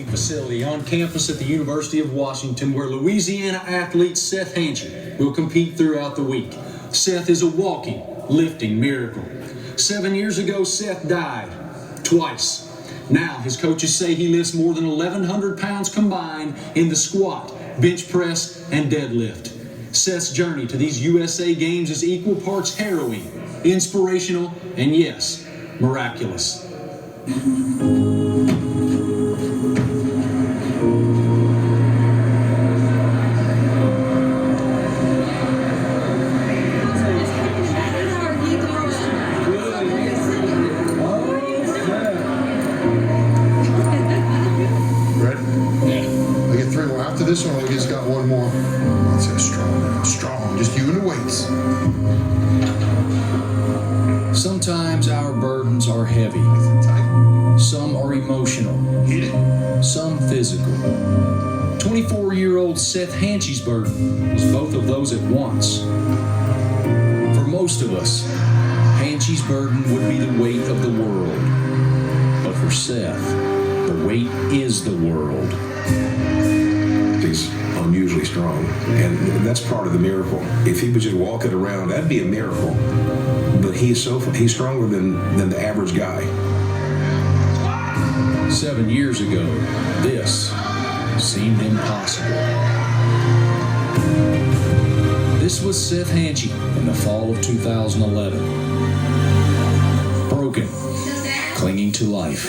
Facility on campus at the University of Washington, where Louisiana athlete Seth Hanchey will compete throughout the week. Seth is a walking, lifting miracle. 7 years ago, Seth died twice. Now his coaches say he lifts more than 1,100 pounds combined in the squat, bench press, and deadlift. Seth's journey to these USA Games is equal parts harrowing, inspirational, and yes, miraculous. This one, he's got one more. That's it, strong now. Strong, just you and the weights. Sometimes our burdens are heavy. Some are emotional. Hit it. Some physical. 24-year-old Seth Hanchey's burden was both of those at once. For most of us, Hanchey's burden would be the weight of the world. But for Seth, the weight is the world. He's unusually strong, and that's part of the miracle. If he was just walking around, that'd be a miracle. But he's stronger than the average guy. 7 years ago, this seemed impossible. This was Seth Hanchey in the fall of 2011. Broken, clinging to life.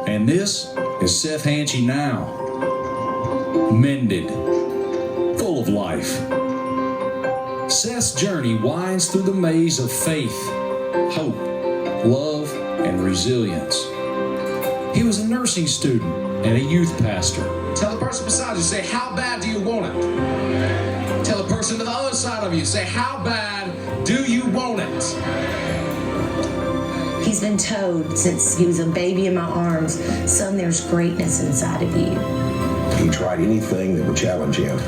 And this is Seth Hanchey now, mended, full of life. Seth's journey winds through the maze of faith, hope, love, and resilience. He was a nursing student and a youth pastor. Tell the person beside you, say, how bad do you want it? Tell the person to the other side of you, say, how bad do you want it? He's been told since he was a baby in my arms, son, there's greatness inside of you. He tried anything that would challenge him.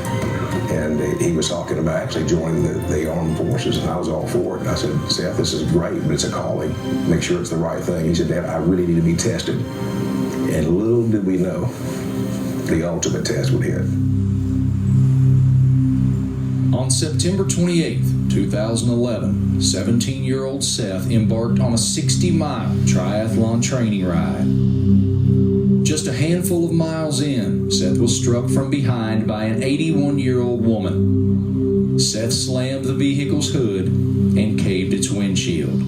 And he was talking about actually joining the armed forces, and I was all for it. And I said, Seth, this is great, but it's a calling. Make sure it's the right thing. He said, Dad, I really need to be tested. And little did we know, the ultimate test would hit. On September 28th, 2011, 17-year-old Seth embarked on a 60-mile triathlon training ride. Just a handful of miles in, Seth was struck from behind by an 81-year-old woman. Seth slammed the vehicle's hood and caved its windshield.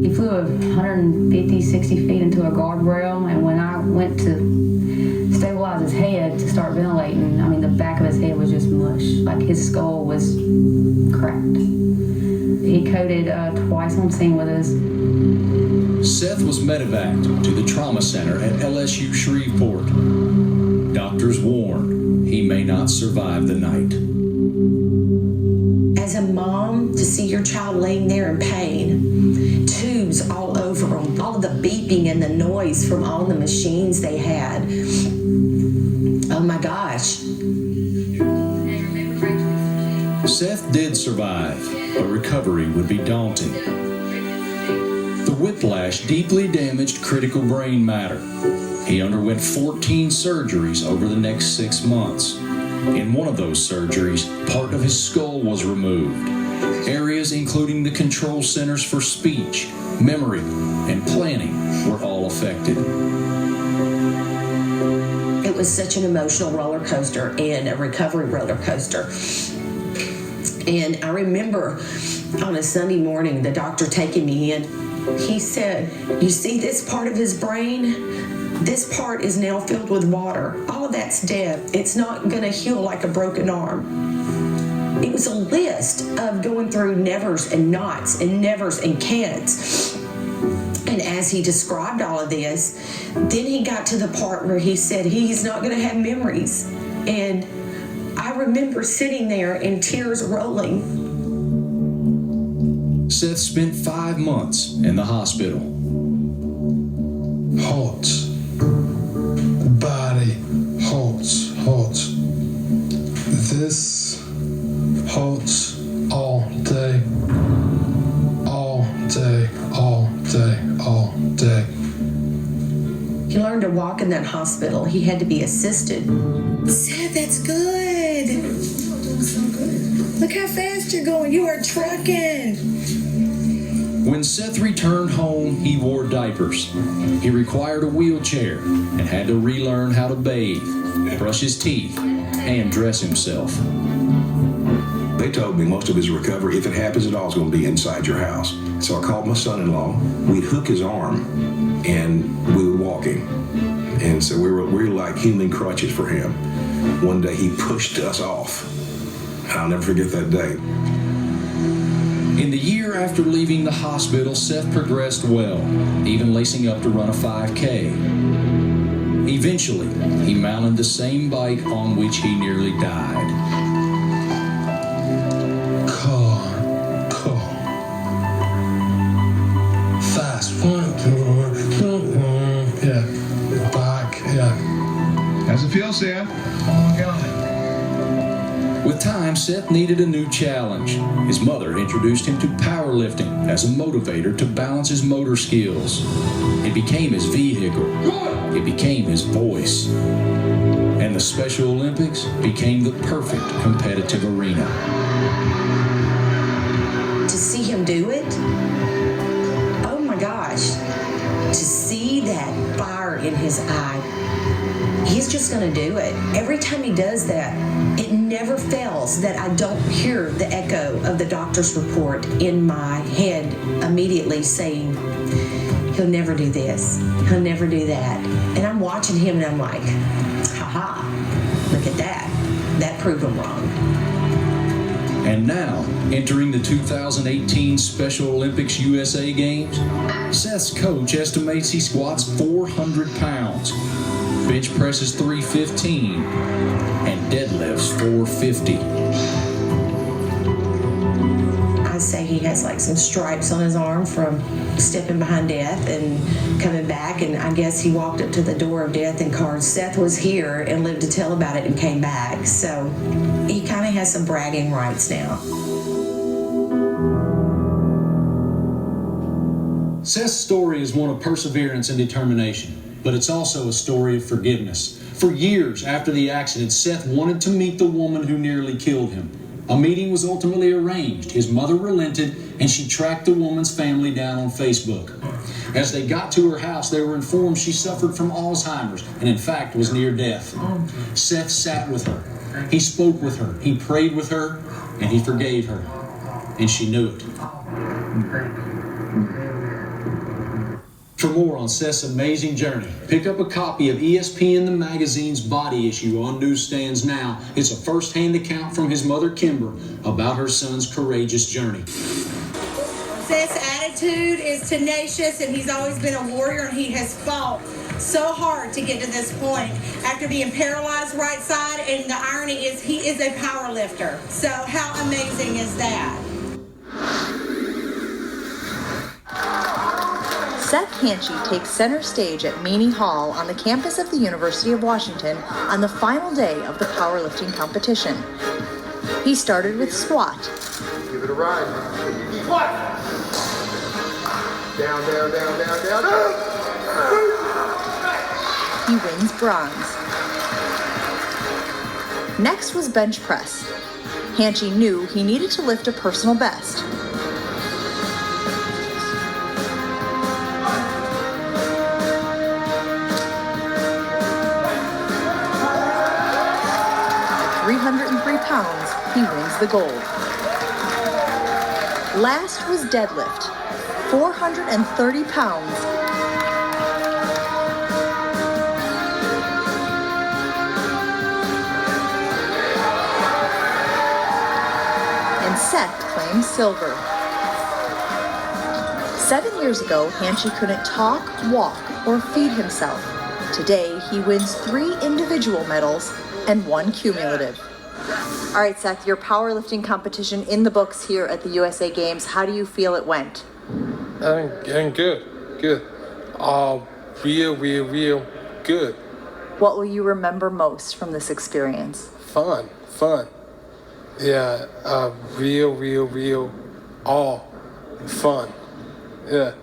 He flew 150, 60 feet into a guardrail, and when I went to stabilize his head to start ventilating, I mean, the back of his head was just mush. Like his skull was cracked. He coded twice on scene with us. Seth was medevaced to the trauma center at LSU Shreveport. Doctors warned he may not survive the night. As a mom, to see your child laying there in pain, tubes all over them, all of the beeping and the noise from all the machines they had. Oh my gosh. Seth did survive, but recovery would be daunting. The whiplash deeply damaged critical brain matter. He underwent 14 surgeries over the next 6 months. In one of those surgeries, part of his skull was removed. Areas including the control centers for speech, memory, and planning were all affected. It was such an emotional roller coaster and a recovery roller coaster. And I remember on a Sunday morning, the doctor taking me in, he said, you see this part of his brain? This part is now filled with water. All of that's dead. It's not going to heal like a broken arm. It was a list of going through nevers and nots and nevers and can'ts. And as he described all of this, then he got to the part where he said he's not going to have memories. And I remember sitting there and tears rolling. Seth spent 5 months in the hospital. Hot. Body. Hot. This hot all day. All day. all day. He learned to walk in that hospital. He had to be assisted. Seth, that's good. Look how fast you're going. You are trucking. When Seth returned home, he wore diapers. He required a wheelchair and had to relearn how to bathe, brush his teeth, and dress himself. They told me most of his recovery, if it happens at all, is going to be inside your house. So I called my son-in-law. We'd hook his arm, and we would walk him. And so we were like human crutches for him. One day he pushed us off. I'll never forget that day. In the year after leaving the hospital, Seth progressed well, even lacing up to run a 5K. Eventually, he mounted the same bike on which he nearly died. Car. Fast. Yeah. Bike. Yeah. How's it feel, Seth? Oh, God. With time, Seth needed a new challenge. His mother introduced him to powerlifting as a motivator to balance his motor skills. It became his vehicle. It became his voice. And the Special Olympics became the perfect competitive arena. To see him do it, oh my gosh, to see that fire in his eye, he's just going to do it. Every time he does that, it never fails that I don't hear the echo of the doctor's report in my head immediately saying, he'll never do this, he'll never do that. And I'm watching him and I'm like, haha, look at that. That proved him wrong. And now, entering the 2018 Special Olympics USA Games, Seth's coach estimates he squats 400 pounds, bench presses 315, and deadlifts 450. I say he has like some stripes on his arm from stepping behind death and coming back, and I guess he walked up to the door of death and called Seth was here and lived to tell about it and came back. So he kind of has some bragging rights now. Seth's story is one of perseverance and determination, but it's also a story of forgiveness. For years after the accident, Seth wanted to meet the woman who nearly killed him. A meeting was ultimately arranged. His mother relented, and she tracked the woman's family down on Facebook. As they got to her house, they were informed she suffered from Alzheimer's and in fact was near death. Seth sat with her. He spoke with her. He prayed with her, and he forgave her. And she knew it. For more on Seth's amazing journey, pick up a copy of ESPN The Magazine's Body issue on newsstands now. It's a first-hand account from his mother, Kimber, about her son's courageous journey. Seth's attitude is tenacious, and he's always been a warrior, and he has fought so hard to get to this point after being paralyzed right side, and the irony is he is a power lifter. So how amazing is that? Seth Hanchey takes center stage at Meany Hall on the campus of the University of Washington on the final day of the powerlifting competition. He started with squat. Give it a ride. Squat. Down, down, down, down, down, down. He wins bronze. Next was bench press. Hanchey knew he needed to lift a personal best. At 303 pounds, he wins the gold. Last was deadlift, 430 pounds. And Seth claims silver. 7 years ago, Hanchey couldn't talk, walk, or feed himself. Today, he wins 3 individual medals and 1 cumulative. All right, Seth, your powerlifting competition in the books here at the USA Games. How do you feel it went? And good. Real good. What will you remember most from this experience? Fun. Yeah, real, all fun. Yeah.